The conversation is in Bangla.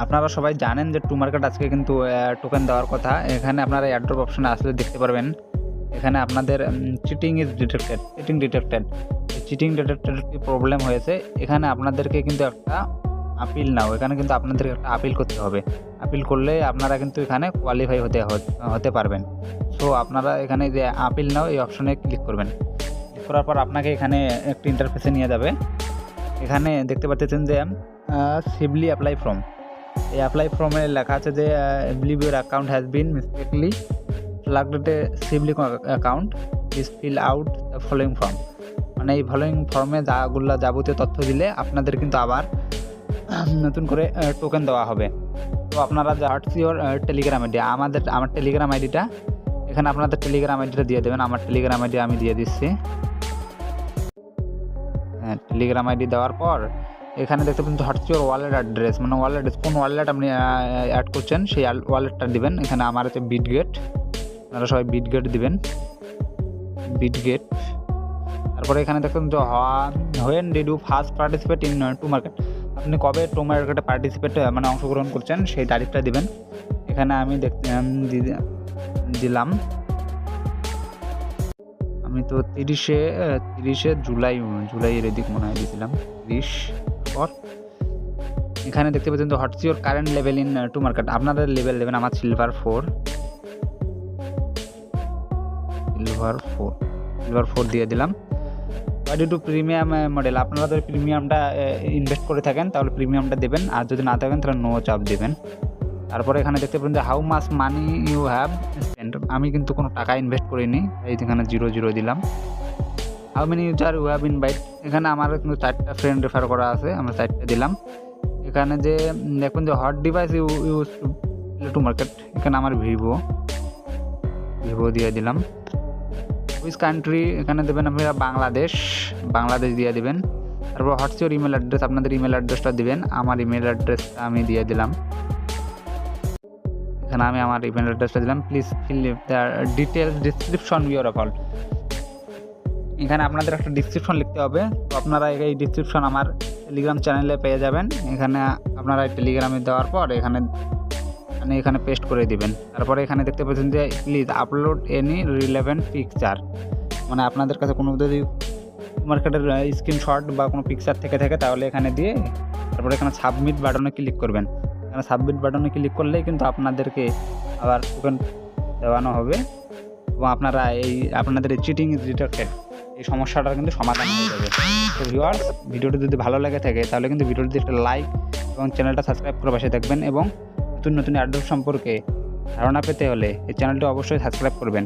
আপনারা সবাই জানেন যে টুমার্কেট আজকে কিন্তু টোকেন দেওয়ার কথা। এখানে আপনারা এয়ারড্রপ অপশনে আসলে দেখতে পারবেন, এখানে আপনাদের চিটিং ডিটেক্টেড। চিটিং ডিটেক্টেড কি প্রবলেম হয়েছে, এখানে আপনাদেরকে কিন্তু একটা আপিল নাও, এখানে কিন্তু আপনাদেরকে একটা আপিল করতে হবে। আপিল করলে আপনারা কিন্তু এখানে কোয়ালিফাই হতে পারবেন। সো আপনারা এখানে যে আপিল নাও এই অপশনে ক্লিক করবেন। ক্লিক করার পর আপনাকে এখানে একটি ইন্টারফেসে নিয়ে যাবে। এখানে দেখতে পাচ্ছেন যে সিম্পলি অ্যাপ্লাই ফর্ম। এই অ্যাপ্লাই ফর্মে লেখা আছে যে believe your account has been mistakenly flagged A simply account is fill out the following form. মানে এই ফলোয়িং ফর্মে যাবতীয় তথ্য দিলে আপনাদের কিন্তু আবার নতুন করে টোকেন দেওয়া হবে। তো আপনারা হোয়াটস ইউর টেলিগ্রাম আইডি, আমার টেলিগ্রাম আইডিটা, এখানে আপনাদের টেলিগ্রাম আইডিটা দিয়ে দেবেন। আমার টেলিগ্রাম আইডি আমি দিয়ে দিচ্ছি। হ্যাঁ, টেলিগ্রাম আইডি দেওয়ার পর এখানে দেখতে পাচ্ছেন হোয়াটস ইউর ওয়ালেট অ্যাড্রেস, মানে কোন ওয়ালেট আপনি অ্যাড করছেন সেই ওয়ালেটটা দিবেন। এখানে আমার হচ্ছে বিটগেট, আপনারা সবাই বিটগেট দিবেন, বিটগেট। তারপরে এখানে দেখুন যে when did you first participate in to market, আপনি কবে টুমার্কেটে মানে অংশগ্রহণ করছেন সেই তারিখটা দিবেন। এখানে আমি দিলাম, আমি তো 30শে জুলাইয়ের এদিক মনে হয় দিয়েছিলাম 30। পর এখানে দেখতে পাচ্ছেন তো what's your current level in to market, আপনাদের লেভেল দেবেন। আমার সিলভার 4 দিয়ে দিলাম। ওয়াই টু প্রিমিয়াম মডেল, আপনারা যদি প্রিমিয়ামটা ইনভেস্ট করে থাকেন তাহলে প্রিমিয়ামটা দেবেন, আর যদি না থাকেন তাহলে নো চাপ দেবেন। তারপরে এখানে দেখতে পাবেন যে how much money you have spend, আমি কিন্তু কোনো টাকা ইনভেস্ট করিনি, এই এখানে 0 দিলাম। How many user you have invite, এখানে আমার কিন্তু 4টা ফ্রেন্ড রেফার করা আছে, আমরা 4টা দিলাম। এখানে যে দেখুন যে hot device use to market, এখানে আমার ভিভো দিয়ে দিলাম। হুইচ কান্ট্রি, এখানে দেবেন আপনারা বাংলাদেশ দিয়ে দেবেন। তারপর হোয়াটস ইউর ইমেল অ্যাড্রেস, আপনাদের ইমেল অ্যাড্রেসটা দিবেন। আমার ইমেল অ্যাড্রেসটা আমি দিয়ে দিলাম, এখানে আমি আমার ইমেল অ্যাড্রেসটা দিলাম। Please fill the details description your account, এখানে আপনাদের একটা ডিসক্রিপশন লিখতে হবে। তো আপনারা এই ডিসক্রিপশন আমার টেলিগ্রাম চ্যানেলে পেয়ে যাবেন। এখানে আপনারা টেলিগ্রামে দেওয়ার পর এখানে পেস্ট করে দিবেন। তারপরে এখানে দেখতে পাচ্ছেন যে please upload any relevant picture, মানে আপনাদের কাছে কোনো যদি মার্কেটের স্ক্রিনশট বা কোনো পিকচার থেকে থাকে তাহলে এখানে দিয়ে তারপরে এখানে সাবমিট বাটনে ক্লিক করবেন। এখানে সাবমিট বাটনে ক্লিক করলেই কিন্তু আপনাদেরকে আবার টোকেন দেওয়ানো হবে এবং আপনাদের এই চিটিং ডিটেক্টেড এই সমস্যাটার কিন্তু সমাধান হয়ে যাবে। তো ভিউয়ার্স, ভিডিওটি যদি ভালো লাগে থাকে তাহলে কিন্তু ভিডিওটিতে একটা লাইক এবং চ্যানেলটা সাবস্ক্রাইব করে পাশে থাকবেন, এবং নতুন এয়ারড্রপ সম্পর্কে ধারণা পেতে হলে এই চ্যানেলটি অবশ্যই সাবস্ক্রাইব করবেন।